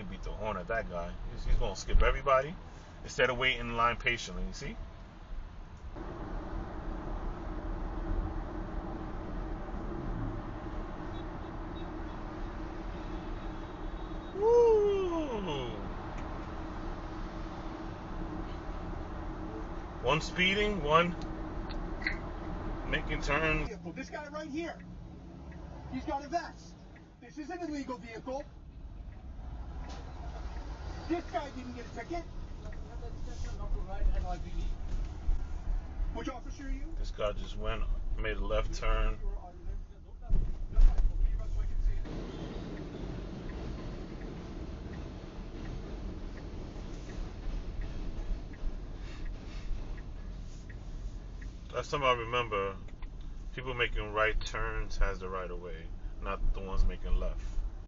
beat the horn at that guy. He's gonna skip everybody instead of waiting in line patiently. You see? Woo! One speeding, one making turns. This guy right here, he's got a vest. This is an illegal vehicle. This guy didn't get a ticket. Which officer are you? This guy just made a left turn. Last time I remember, people making right turns has the right of way, not the ones making left.